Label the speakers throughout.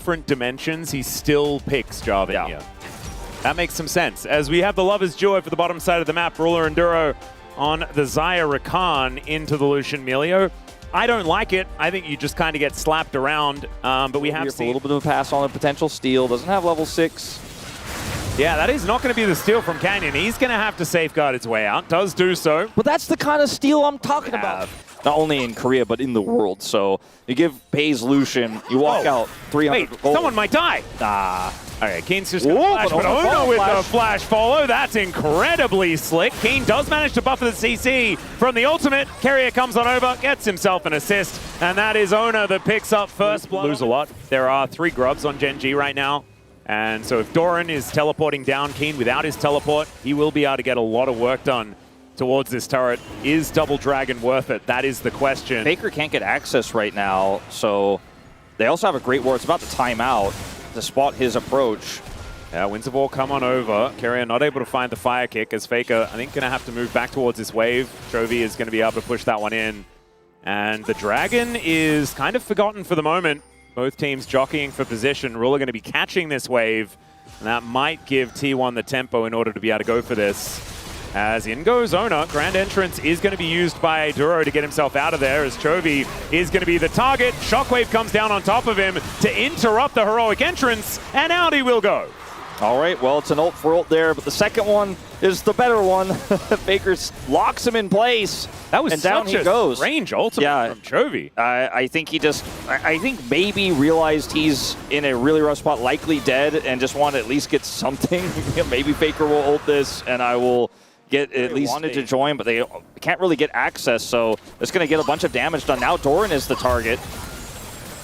Speaker 1: different dimensions, he still picks Jarvan
Speaker 2: Yeah.
Speaker 1: here. That makes some sense. As we have the Lovers Duo for the bottom side of the map, Ruler and Duro on the Xayah Rakan into the Lucian Melio. I don't like it. I think you just kind of get slapped around, but we have seen
Speaker 2: a little bit of a pass on a potential steal. Doesn't have level 6.
Speaker 1: Yeah, that is not going to be the steal from Canyon. He's going to have to safeguard his way out. Does do so.
Speaker 2: But that's the kind of steal I'm talking about. Not only in Korea, but in the world. So you give Pays Lucian, you walk out 300
Speaker 1: Wait,
Speaker 2: gold.
Speaker 1: someone might die. Okay, Keen's just going to flash, but
Speaker 2: Ono
Speaker 1: Ono with
Speaker 2: flash.
Speaker 1: the flash follow. That's incredibly slick. Keen does manage to buffer the CC from the ultimate. Carrier comes on over, gets himself an assist, and that is Ono that picks up first blood. Lose a lot. There are 3 grubs on Gen.G right now. And so if Doran is teleporting down Keen without his teleport, he will be able to get a lot of work done towards this turret. Is Double Dragon worth it? That is the question.
Speaker 2: Faker can't get access right now, so they also have a great ward. It's about to time out to spot his approach.
Speaker 1: Yeah, Winds of War come on over. Carrier not able to find the fire kick as Faker, I think, going to have to move back towards this wave. Chovy is going to be able to push that one in. And the Dragon is kind of forgotten for the moment. Both teams jockeying for position. Ruler going to be catching this wave, and that might give T1 the tempo in order to be able to go for this. As in goes Ona. Grand Entrance is going to be used by Duro to get himself out of there, as Chovy is going to be the target. Shockwave comes down on top of him to interrupt the heroic entrance, and out he will go.
Speaker 2: All right, well, it's an ult for ult there, but the second one is the better one. Faker locks him in place.
Speaker 1: That was
Speaker 2: and down
Speaker 1: such
Speaker 2: he goes.
Speaker 1: Range ultimate from Chovy.
Speaker 2: I think he just, I think maybe realized he's in a really rough spot, likely dead, and just wanted to at least get something. Maybe Faker will ult this, and I will get at least wanted to join, but they can't really get access, so it's going to get a bunch of damage done. Now Doran is the target.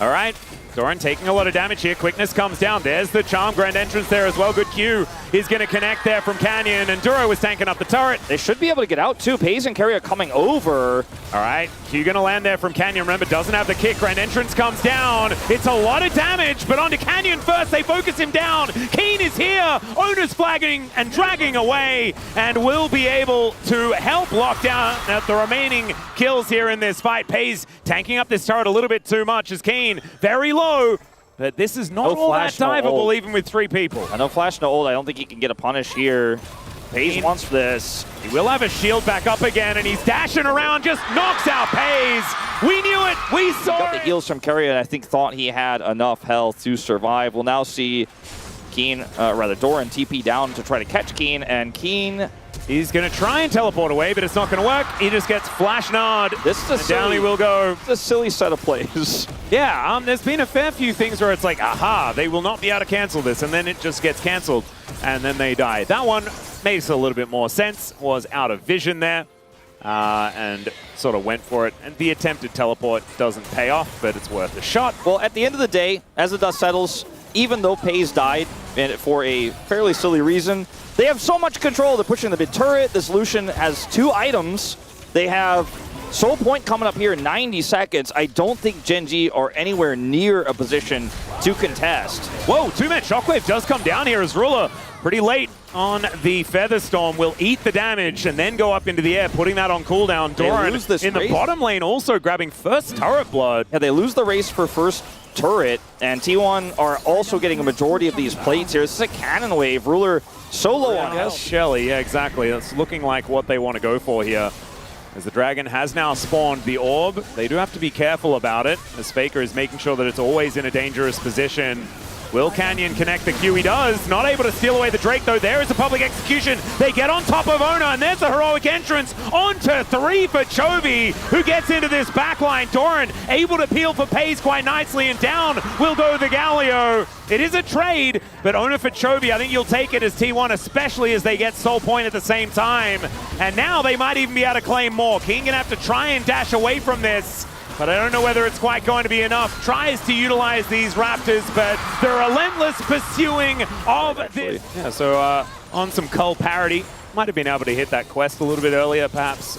Speaker 1: All right. Doran taking a lot of damage here. Quickness comes down. There's the charm. Grand Entrance there as well. Good Q is going to connect there from Canyon, and Duro is tanking up the turret.
Speaker 2: They should be able to get out too. Pays and Carrier coming over.
Speaker 1: All right, Q going to land there from Canyon. Remember, doesn't have the kick. Grand Entrance comes down. It's a lot of damage, but onto Canyon first. They focus him down. Keen is here. Owner's flagging and dragging away, and will be able to help lock down at the remaining kills here in this fight. Pays tanking up this turret a little bit too much as Keen very low, but this is not all that diveable even with 3 people.
Speaker 2: No flash, no ult. I don't think he can get a punish here. Pays wants this.
Speaker 1: He will have his shield back up again, and he's dashing around, just knocks out Pays. We knew it. We saw it.
Speaker 2: Got the heals from Carrier, and I think thought he had enough health to survive. We'll now see Keen, Doran TP down to try to catch Keen, and Keen...
Speaker 1: He's going to try and teleport away, but it's not going to work. He just gets flash nod,
Speaker 2: this is a
Speaker 1: down he will go.
Speaker 2: It's a silly set of plays.
Speaker 1: Yeah, there's been a fair few things where it's like, aha, they will not be able to cancel this, and then it just gets canceled, and then they die. That one makes a little bit more sense, was out of vision there, and sort of went for it. And the attempted teleport doesn't pay off, but it's worth a shot.
Speaker 2: Well, at the end of the day, as the dust settles, even though Pays died and for a fairly silly reason, they have so much control. They're pushing the mid turret. This Lucian has 2 items. They have Soul Point coming up here in 90 seconds. I don't think Gen.G are anywhere near a position to contest.
Speaker 1: Whoa, 2-man Shockwave does come down here as Ruler pretty late on the Featherstorm will eat the damage and then go up into the air, putting that on cooldown. Doran in the bottom lane also grabbing first turret blood.
Speaker 2: Yeah, they lose the race for first turret, and T1 are also getting a majority of these plates here. This is a cannon wave. Ruler solo on health.
Speaker 1: Shelly, yeah, exactly. That's looking like what they want to go for here. As the Dragon has now spawned the orb, they do have to be careful about it, as Faker is making sure that it's always in a dangerous position. Will Canyon connect the Q? He does. Not able to steal away the Drake, though. There is a public execution. They get on top of Ona, and there's a heroic entrance onto 3 for Chovy, who gets into this backline. Doran able to peel for Pays quite nicely, and down will go the Galio. It is a trade, but Ona for Chovy, I think you'll take it as T1, especially as they get Soul Point at the same time. And now they might even be able to claim more. King gonna have to try and dash away from this, but I don't know whether it's quite going to be enough. Tries to utilize these Raptors, but the relentless pursuing of this. Yeah, so on some Cull parity, might have been able to hit that quest a little bit earlier, perhaps,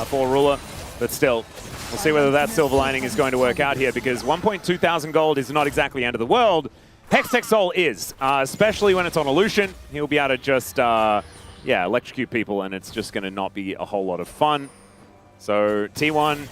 Speaker 1: for Ruler, but still, we'll see whether that silver lining is going to work out here, because 1.2 thousand gold is not exactly the end of the world. Hextech Soul is, especially when it's on a Lucian. He'll be able to just, yeah, electrocute people, and it's just going to not be a whole lot of fun. So T1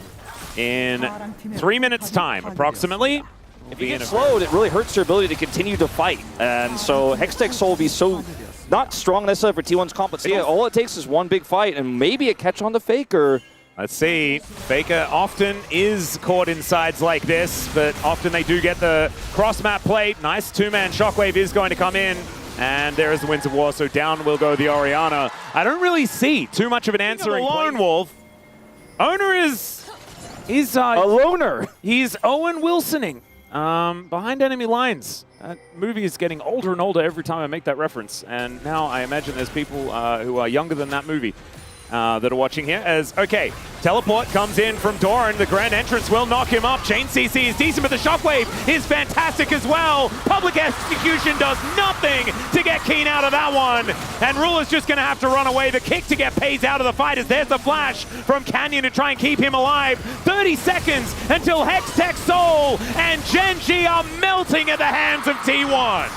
Speaker 1: in 3 minutes time, approximately,
Speaker 2: If you get slowed, it really hurts your ability to continue to fight. And so Hextech Soul will be so not strong necessarily for T1's comp, but all it takes is one big fight and maybe a catch on the Faker.
Speaker 1: Let's see. Faker often is caught in sides like this, but often they do get the cross-map plate. Nice two-man Shockwave is going to come in. And there is the Winds of War, so down will go the Orianna. I don't really see too much of an answer in Lone Wolf. Owner he's a
Speaker 2: loner.
Speaker 1: He's Owen Wilsoning behind enemy lines. That movie is getting older and older every time I make that reference. And now I imagine there's people who are younger than that movie that are watching here. As, okay, teleport comes in from Doran. The grand entrance will knock him up. Chain CC is decent, but the Shockwave is fantastic as well. Public Execution does nothing to get Keen out of that one. And Ruler's just going to have to run away. The kick to get Pays out of the fight as there's the flash from Canyon to try and keep him alive. 30 seconds until Hextech Soul and Gen.G are melting at the hands of T1.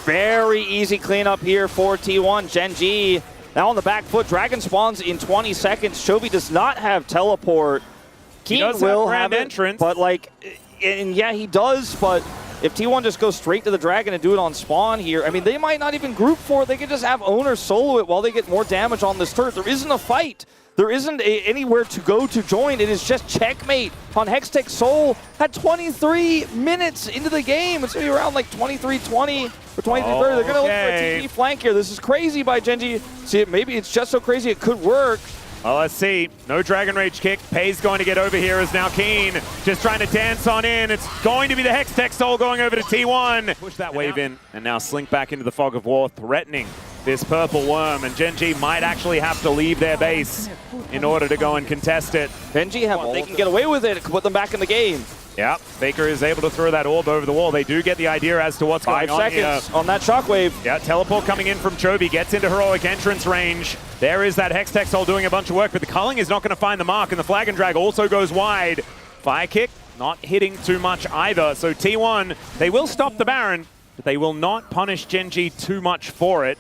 Speaker 2: Very easy cleanup here for T1. Gen.G now on the back foot. Dragon spawns in 20 seconds. Chovy does not have teleport. Keen will have entrance, but like, and yeah, he does, but if T1 just goes straight to the Dragon and do it on spawn here, I mean, they might not even group for it. They could just have Owner solo it while they get more damage on this turret. There isn't a fight. There isn't anywhere to go to join. It is just checkmate on Hextech Soul at 23 minutes into the game. It's going to be around like 23-20 or 23-30. They're going to look for a TP flank here. This is crazy by Gen.G. See, maybe it's just so crazy it could work.
Speaker 1: Well, let's see. No Dragon Rage kick. Pay's going to get over here as now Keen just trying to dance on in. It's going to be the Hextech Soul going over to T1. Push that wave in and now slink back into the Fog of War, threatening this purple worm. And Gen.G might actually have to leave their base in order to go and contest it.
Speaker 2: Gen.G they can get away with it. It can put them back in the game.
Speaker 1: Yeah, Faker is able to throw that orb over the wall. They do get the idea as to what's going on here.
Speaker 2: 5 seconds on that Shockwave.
Speaker 1: Yeah, teleport coming in from Chovy, gets into heroic entrance range. There is that Hextech Soul doing a bunch of work, but the culling is not going to find the mark, and the Flag and Drag also goes wide. Fire kick, not hitting too much either. So T1, they will stop the Baron, but they will not punish Gen.G too much for it.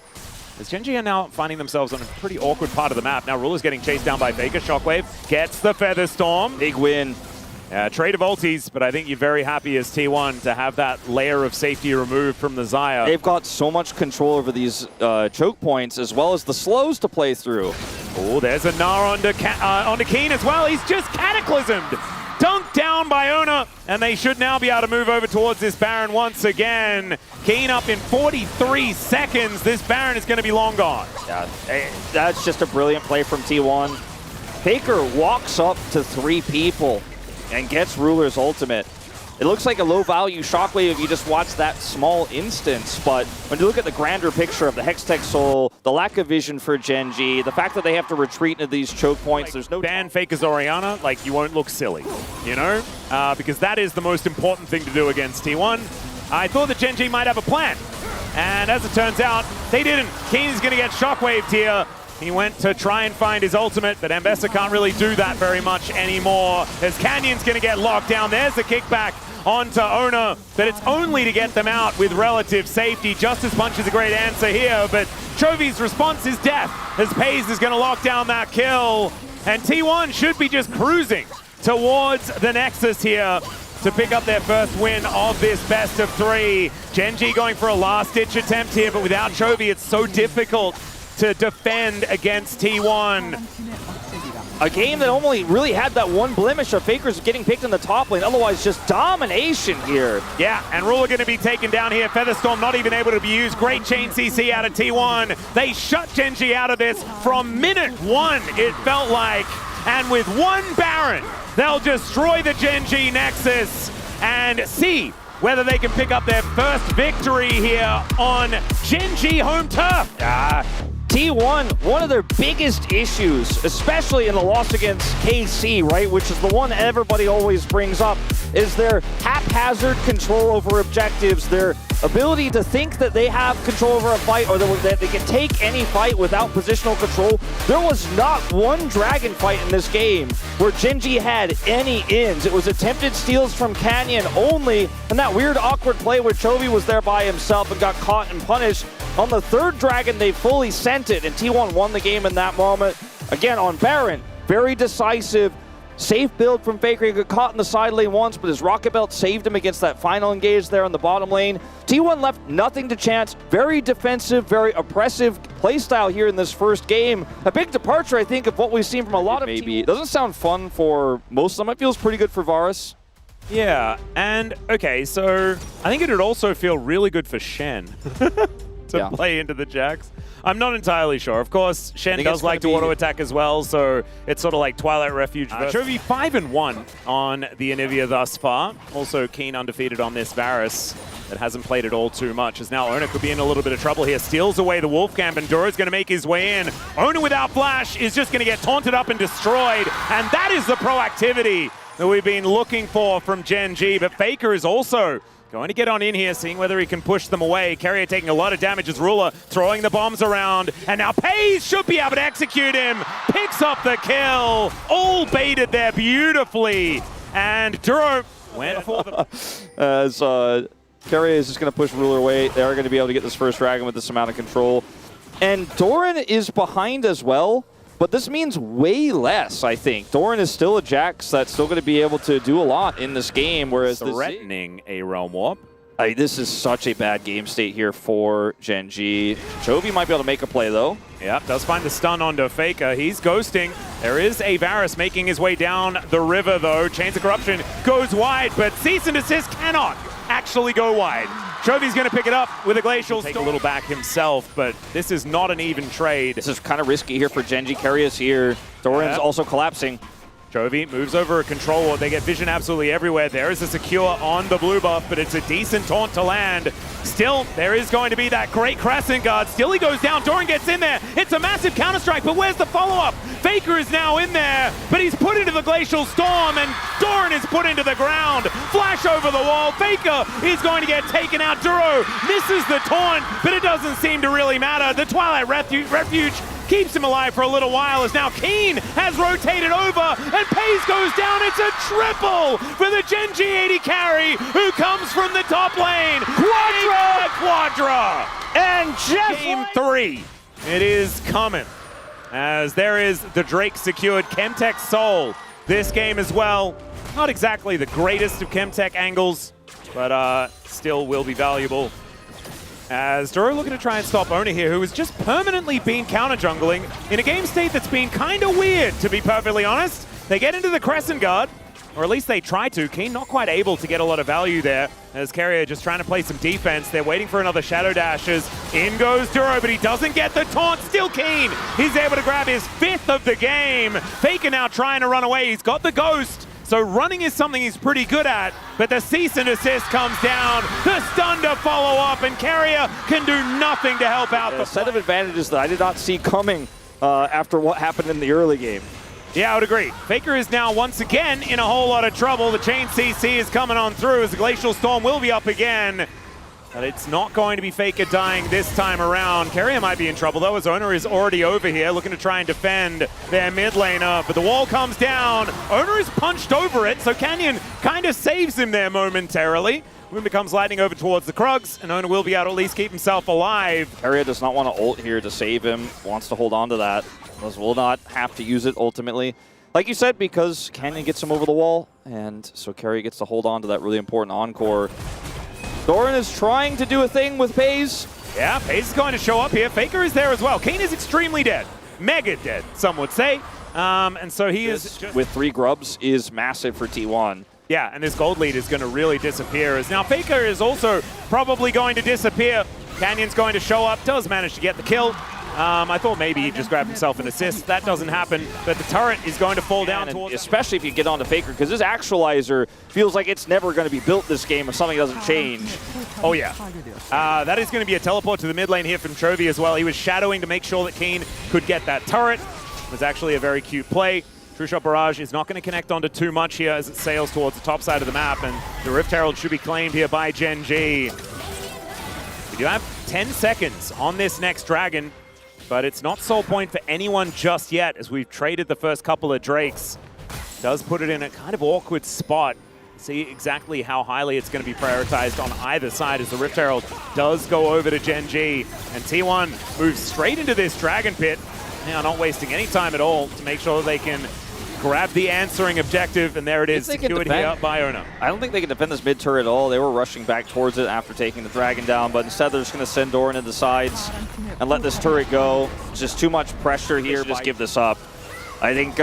Speaker 1: As Gen.G are now finding themselves on a pretty awkward part of the map. Now Ruler's getting chased down by Faker. Shockwave gets the Feather Storm.
Speaker 2: Big win.
Speaker 1: Trade of ultis, but I think you're very happy as T1 to have that layer of safety removed from the Xayah.
Speaker 2: They've got so much control over these choke points as well as the slows to play through.
Speaker 1: Oh, there's a Gnar onto Keen as well. He's just cataclysmed. Dunked down by Ona, and they should now be able to move over towards this Baron once again. Keen up in 43 seconds. This Baron is going to be long gone.
Speaker 2: Yeah, that's just a brilliant play from T1. Faker walks up to 3 people and gets Ruler's ultimate. It looks like a low-value Shockwave if you just watch that small instance, but when you look at the grander picture of the Hextech Soul, the lack of vision for Gen.G, the fact that they have to retreat into these choke points, there's no...
Speaker 1: Ban Faker's Orianna, like, you won't look silly, you know? Because that is the most important thing to do against T1. I thought that Gen.G might have a plan, and as it turns out, they didn't. Keen's going to get Shockwaved here. He went to try and find his ultimate, but Ambessa can't really do that very much anymore. As Canyon's going to get locked down. There's the kickback onto Ona, but it's only to get them out with relative safety. Justice Punch is a great answer here, but Chovy's response is death, as Pays is going to lock down that kill. And T1 should be just cruising towards the Nexus here to pick up their first win of this best of 3. Gen.G going for a last-ditch attempt here, but without Chovy, it's so difficult to defend against T1.
Speaker 2: A game that only really had that one blemish of Faker's getting picked in the top lane, otherwise just domination here.
Speaker 1: Yeah, and Ruler going to be taken down here. Featherstorm not even able to be used. Great chain CC out of T1. They shut Gen.G out of this from minute 1, it felt like. And with one Baron, they'll destroy the Gen.G Nexus and see whether they can pick up their first victory here on Gen.G home turf.
Speaker 2: T1, one of their biggest issues, especially in the loss against KC, right, which is the one everybody always brings up, is their haphazard control over objectives, their ability to think that they have control over a fight or that they can take any fight without positional control. There was not one Dragon fight in this game where Gen.G had any ins. It was attempted steals from Canyon only, and that weird awkward play where Chovy was there by himself and got caught and punished. On the third Dragon, they fully sent it, and T1 won the game in that moment. Again, on Baron, very decisive, Safe build from Faker. He got caught in the side lane once, but his Rocket Belt saved him against that final engage there on the bottom lane. T1 left nothing to chance. Very defensive, very oppressive playstyle here in this first game. A big departure, I think, of what we've seen from a lot of teams. It doesn't sound fun for most of them. It feels pretty good for Varus.
Speaker 1: Yeah, and okay, so I think it would also feel really good for Shen to play into the Jax. I'm not entirely sure. Of course, Shen does like to auto-attack as well, so it's sort of like Twilight Refuge. Chovy 5-1 on the Anivia thus far. Also, Keen undefeated on this Varus that hasn't played it all too much, as now Ona could be in a little bit of trouble here. Steals away the Wolf Camp, and Duro's going to make his way in. Ona without Flash is just going to get taunted up and destroyed, and that is the proactivity that we've been looking for from Gen.G, but Faker is also going to get on in here, seeing whether he can push them away. Carrier taking a lot of damage as Ruler throwing the bombs around. And now Pays should be able to execute him. Picks up the kill. All baited there beautifully. And Duro went for the...
Speaker 2: As Carrier is just going to push Ruler away. They're going to be able to get this first dragon with this amount of control. And Doran is behind as well. But this means way less, I think. Doran is still a Jax that's still going to be able to do a lot in this game, whereas
Speaker 1: threatening a Realm Warp.
Speaker 2: This is such a bad game state here for Gen.G. Chovy might be able to make a play, though.
Speaker 1: Yeah, does find the stun onto Faker. He's ghosting. There is a Varus making his way down the river, though. Chains of Corruption goes wide, but Cease and Desist cannot actually go wide. Chovy's going to pick it up with a Glacial Storm. Take a little back himself, but this is not an even trade.
Speaker 2: This is kind of risky here for Gen.G. Carriers here. Doran's also collapsing.
Speaker 1: Chovy moves over a control ward. They get vision absolutely everywhere. There is a secure on the blue buff, but it's a decent taunt to land. Still, there is going to be that great Crescent Guard. Still he goes down. Doran gets in there. It's a massive counter-strike, but where's the follow-up? Faker is now in there, but he's put into the Glacial Storm, and Doran is put into the ground. Flash over the wall. Faker is going to get taken out. Duro misses the taunt, but it doesn't seem to really matter. The Twilight Refuge keeps him alive for a little while, as now Keen has rotated over and Pays goes down. It's a triple for the Gen.G 80 carry who comes from the top lane. Quadra! And Game 3. It is coming, as there is the Drake secured Chemtech Soul this game as well. Not exactly the greatest of Chemtech angles, but still will be valuable. As Duro looking to try and stop Ona here, who has just permanently been counter-jungling in a game state that's been kind of weird, to be perfectly honest. They get into the Crescent Guard, or at least they try to. Keen not quite able to get a lot of value there, as Carrier just trying to play some defense. They're waiting for another Shadow Dashes. In goes Duro, but he doesn't get the taunt. Still Keen. He's able to grab his 5th of the game. Faker now trying to run away. He's got the Ghost. So running is something he's pretty good at, but the Cease and Desist comes down, the stun to follow up, and Carrier can do nothing to help out.
Speaker 2: A set of advantages that I did not see coming after what happened in the early game.
Speaker 1: Yeah, I would agree. Faker is now once again in a whole lot of trouble. The Chain CC is coming on through as the Glacial Storm will be up again. But it's not going to be Faker dying this time around. Carrier might be in trouble, though, as Ona is already over here looking to try and defend their mid laner. But the wall comes down. Ona is punched over it, so Canyon kind of saves him there momentarily. Moon becomes lightning over towards the Krugs, and Ona will be able to at least keep himself alive.
Speaker 2: Carrier does not want to ult here to save him, wants to hold on to that. Will not have to use it ultimately. Like you said, because Canyon gets him over the wall, and so Carrier gets to hold on to that really important encore. Doran is trying to do a thing with Pays.
Speaker 1: Yeah, Pays is going to show up here. Faker is there as well. Kane is extremely dead. Mega dead, some would say. And so he is...
Speaker 2: with 3 grubs is massive for T1.
Speaker 1: Yeah, and this gold lead is going to really disappear. As now Faker is also probably going to disappear. Canyon's going to show up, does manage to get the kill. I thought maybe he'd just grab himself an assist. That doesn't happen, but the turret is going to fall down towards...
Speaker 2: Especially if you get onto Faker, because this actualizer feels like it's never going to be built this game if something doesn't change.
Speaker 1: Oh, yeah. That is going to be a teleport to the mid lane here from Chovy as well. He was shadowing to make sure that Keen could get that turret. It was actually a very cute play. True Shot Barrage is not going to connect onto too much here as it sails towards the top side of the map, and the Rift Herald should be claimed here by Gen.G. We do have 10 seconds on this next dragon, but it's not soul point for anyone just yet, as we've traded the first couple of Drakes. Does put it in a kind of awkward spot. See exactly how highly it's going to be prioritized on either side, as the Rift Herald does go over to Gen.G. And T1 moves straight into this Dragon Pit, now not wasting any time at all to make sure that they can grab the answering objective, and there it is, secured here by Ona.
Speaker 2: I don't think they can defend this mid turret at all. They were rushing back towards it after taking the dragon down, but instead they're just going to send Doran to the sides and let this turret go. It's just too much pressure here. Just give this up. I think,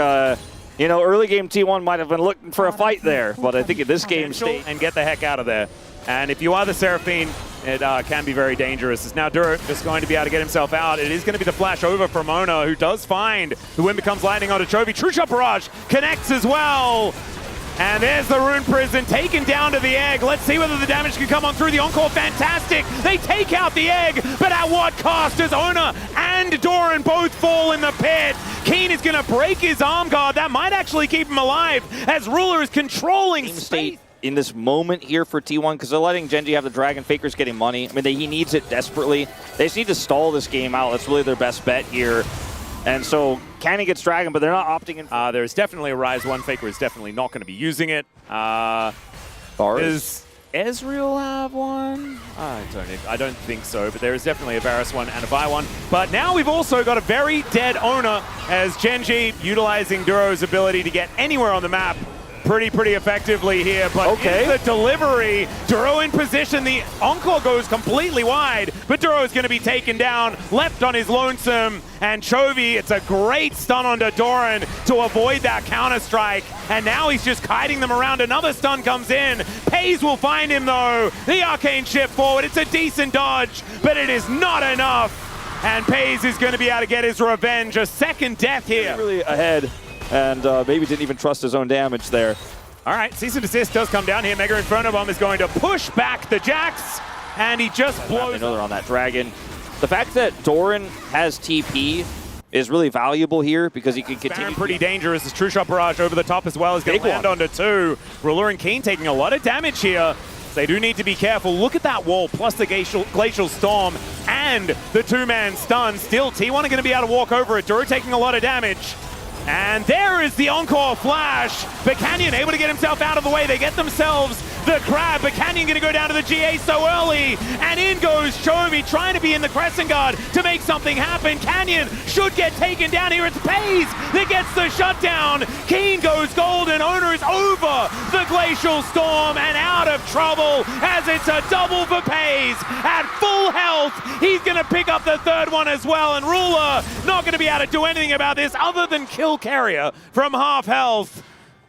Speaker 2: you know, early game T1 might have been looking for a fight there, but I think in this game state
Speaker 1: and get the heck out of there. And if you are the Seraphine, it can be very dangerous. It's now Duro just going to be able to get himself out. It is going to be the flash over from Ona, who does find the win becomes lightning onto Chovy. True Shot Barrage connects as well. And there's the Rune Prison taken down to the egg. Let's see whether the damage can come on through. The Encore, fantastic. They take out the egg, but at what cost? As Ona and Doran both fall in the pit. Keen is going to break his arm guard. That might actually keep him alive as Ruler is controlling space.
Speaker 2: In this moment here for T1, because they're letting Gen.G have the dragon. Faker's getting money. I mean, he needs it desperately. They just need to stall this game out. That's really their best bet here. And so Canyon gets dragon, but they're not opting in.
Speaker 1: There's definitely a Rise 1. Faker is definitely not going to be using it. Does Ezreal have one? I don't think so, but there is definitely a Varus one and a Vi one. But now we've also got a very dead Ona as Gen.G utilizing Duro's ability to get anywhere on the map pretty effectively here, but in the delivery, Duro in position, the Encore goes completely wide, but Duro is going to be taken down, left on his lonesome, and Chovy, it's a great stun onto Doran to avoid that counter-strike, and now he's just kiting them around. Another stun comes in. Pays will find him though. The Arcane shift forward, it's a decent dodge, but it is not enough, and Pays is going to be able to get his revenge. A second death here.
Speaker 2: Really ahead. And maybe didn't even trust his own damage there.
Speaker 1: All right, Cease and Desist does come down here. Mega Inferno Bomb is going to push back the Jax, and he just blows.
Speaker 2: Another on that dragon. The fact that Doran has TP is really valuable here because he can continue.
Speaker 1: Pretty dangerous. This True Shot Barrage over the top as well is going to land onto 2. Ruler and Keen taking a lot of damage here. They do need to be careful. Look at that wall, plus the Glacial Storm and the 2-man stun. Still, T1 are going to be able to walk over it. Duro taking a lot of damage. And there is the Encore flash, but Canyon able to get himself out of the way. They get themselves the grab, but Canyon going to go down to the GA so early. And in goes Chovy, trying to be in the Crescent Guard to make something happen. Canyon should get taken down here. It's Pays that gets the shutdown. Keen goes golden. Owner is over the Glacial Storm and out of trouble as it's a double for Pays. At full health, he's going to pick up the third one as well. And Ruler not going to be able to do anything about this other than kill Carrier from half health.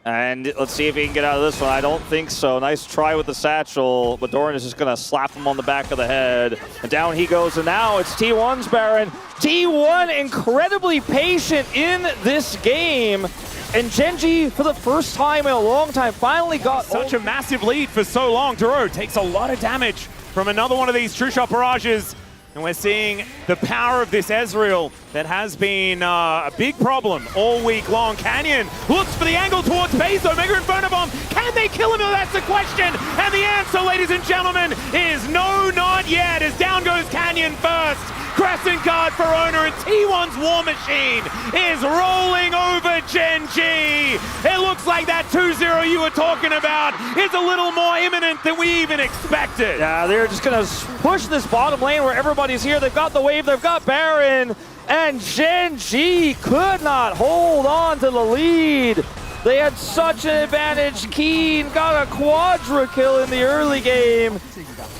Speaker 2: And let's see if he can get out of this one. I don't think so. Nice try with the satchel, but Doran is just going to slap him on the back of the head. And down he goes, and now it's T1's Baron. T1 incredibly patient in this game. And Gen.G, for the first time in a long time, finally got
Speaker 1: such a massive lead for so long. Duro takes a lot of damage from another one of these True Shot Barrages. And we're seeing the power of this Ezreal that has been a big problem all week long. Canyon looks for the angle towards Bezo. Mega Inferno Bomb. Can they kill him? That's the question. And the answer, ladies and gentlemen, is no, not yet. As down goes Canyon first. Crescent Guard for Owner, and T1's War Machine is rolling over Gen.G. It looks like that 2-0 you were talking about is a little more imminent than we even expected.
Speaker 2: Yeah, they're just going to push this bottom lane where everybody's here. They've got the wave, they've got Baron, and Gen.G could not hold on to the lead. They had such an advantage. Keen got a quadra kill in the early game.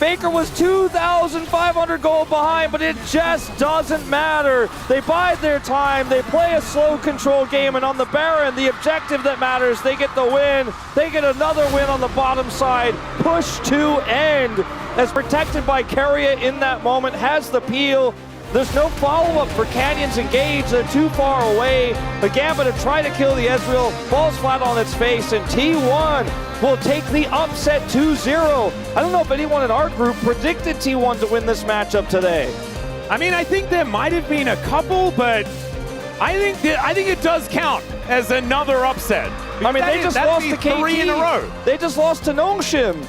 Speaker 2: Faker was 2,500 gold behind, but it just doesn't matter. They bide their time, they play a slow control game, and on the Baron, the objective that matters, they get the win. They get another win on the bottom side. Push to end. As protected by Keria in that moment, has the peel. There's no follow-up for Canyon's engage. They're too far away. The Gambit to try to kill the Ezreal falls flat on its face, and T1 will take the upset 2-0. I don't know if anyone in our group predicted T1 to win this matchup today.
Speaker 1: I mean, I think there might have been a couple, but I think it does count as another upset.
Speaker 2: I mean, they just lost to KT.
Speaker 1: 3 in a row.
Speaker 2: They just lost to Nongshim,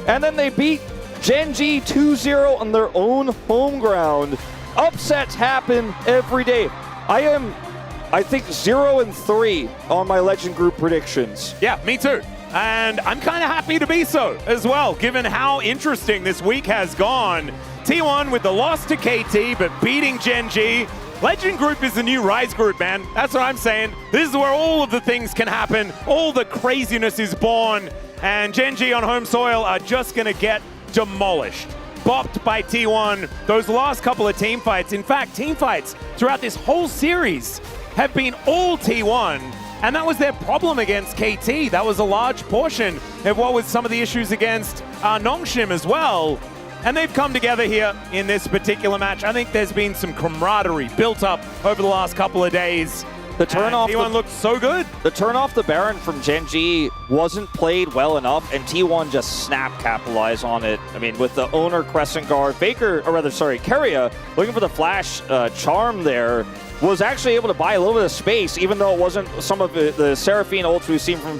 Speaker 2: and then they beat Gen.G 2-0 on their own home ground. Upsets happen every day. I think 0-3 on my Legend Group predictions.
Speaker 1: Yeah, me too. And I'm kind of happy to be so as well, given how interesting this week has gone. T1 with the loss to KT, but beating Gen.G. Legend Group is the new Rise Group, man. That's what I'm saying. This is where all of the things can happen. All the craziness is born. And Gen.G on home soil are just going to get demolished. Bopped by T1. Those last couple of team fights, in fact, team fights throughout this whole series have been all T1. And that was their problem against KT. That was a large portion of what was some of the issues against Nongshim as well. And they've come together here in this particular match. I think there's been some camaraderie built up over the last couple of days.
Speaker 2: The turn off
Speaker 1: T1 looked so good.
Speaker 2: The turn off the Baron from Gen.G wasn't played well enough, and T1 just capitalized on it. I mean, with the owner Crescent Guard, Keria looking for the flash charm there, was actually able to buy a little bit of space, even though it wasn't some of the Seraphine ults we've seen from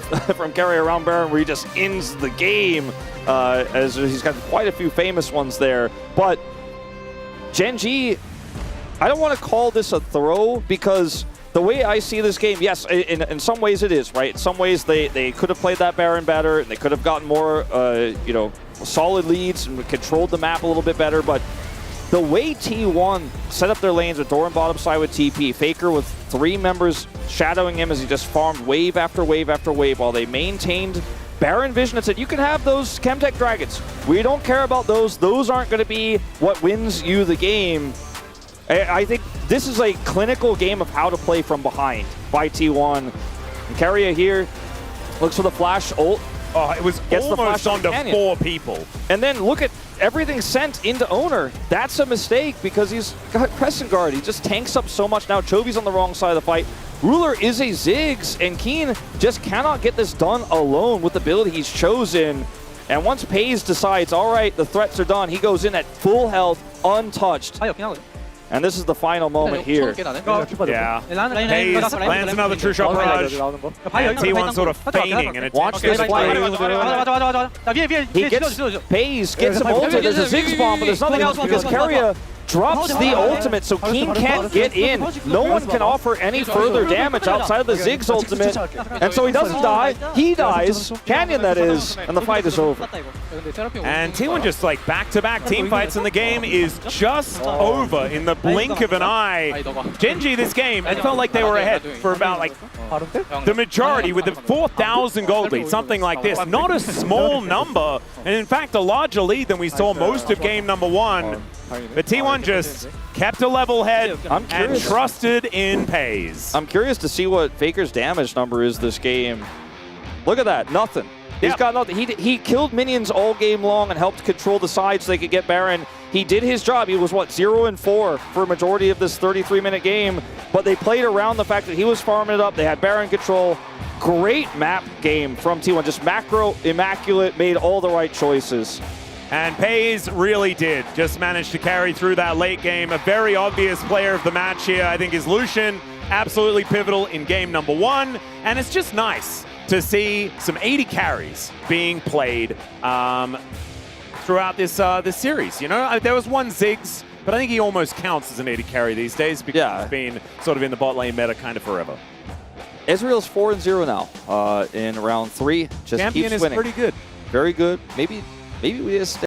Speaker 2: Keria around Baron, where he just ends the game, as he's got quite a few famous ones there. But Gen.G, I don't want to call this a throw, because the way I see this game, yes, in some ways it is, right? In some ways they could have played that Baron better, and they could have gotten more, solid leads and controlled the map a little bit better, but the way T1 set up their lanes with Doran bottom side with TP, Faker with 3 members shadowing him as he just farmed wave after wave after wave while they maintained Baron vision and said, you can have those Chemtech Dragons. We don't care about those. Those aren't going to be what wins you the game. I think this is a clinical game of how to play from behind by T1. And Keria here looks for the flash ult.
Speaker 1: Oh, it was almost onto 4 people.
Speaker 2: And then look at everything sent into owner. That's a mistake because he's got Crescent Guard. He just tanks up so much now. Chovy's on the wrong side of the fight. Ruler is a Ziggs, and Keen just cannot get this done alone with the build he's chosen. And once Pays decides, all right, the threats are done, he goes in at full health, untouched. And this is the final moment here.
Speaker 1: Yeah. Pays lands another true shot barrage. And T1 sort of feigning and
Speaker 2: watch this play. Pays gets him ulted. There's a Ziggs bomb, but there's nothing else because Keria drops the ultimate, so Keen can't get in. No one can offer any further damage outside of the Ziggs ultimate. And so he doesn't die. He dies. Canyon, that is. And the fight is over.
Speaker 1: And T1 just like back-to-back team fights, and the game is just over in the blink of an eye. Gen.G this game, it felt like they were ahead for about like the majority with the 4,000 gold lead, something like this. Not a small number, and in fact a larger lead than we saw most of game number 1. But T1 just kept a level head and trusted in Pays.
Speaker 2: I'm curious to see what Faker's damage number is this game. Look at that, nothing. He's got nothing. He killed minions all game long and helped control the side so they could get Baron. He did his job. He was, what, 0-4 for a majority of this 33-minute game. But they played around the fact that he was farming it up. They had Baron control. Great map game from T1. Just macro, immaculate, made all the right choices.
Speaker 1: And Pays really did just manage to carry through that late game. A very obvious player of the match here, I think, is Lucian. Absolutely pivotal in game number 1. And it's just nice to see some 80 carries being played throughout this this series. You know, there was one Ziggs, but I think he almost counts as an 80 carry these days because he's been sort of in the bot lane meta kind of forever.
Speaker 2: Ezreal's 4-0 now in round 3. Just
Speaker 1: Champion
Speaker 2: keeps winning.
Speaker 1: is pretty good.
Speaker 2: Very good. Maybe we just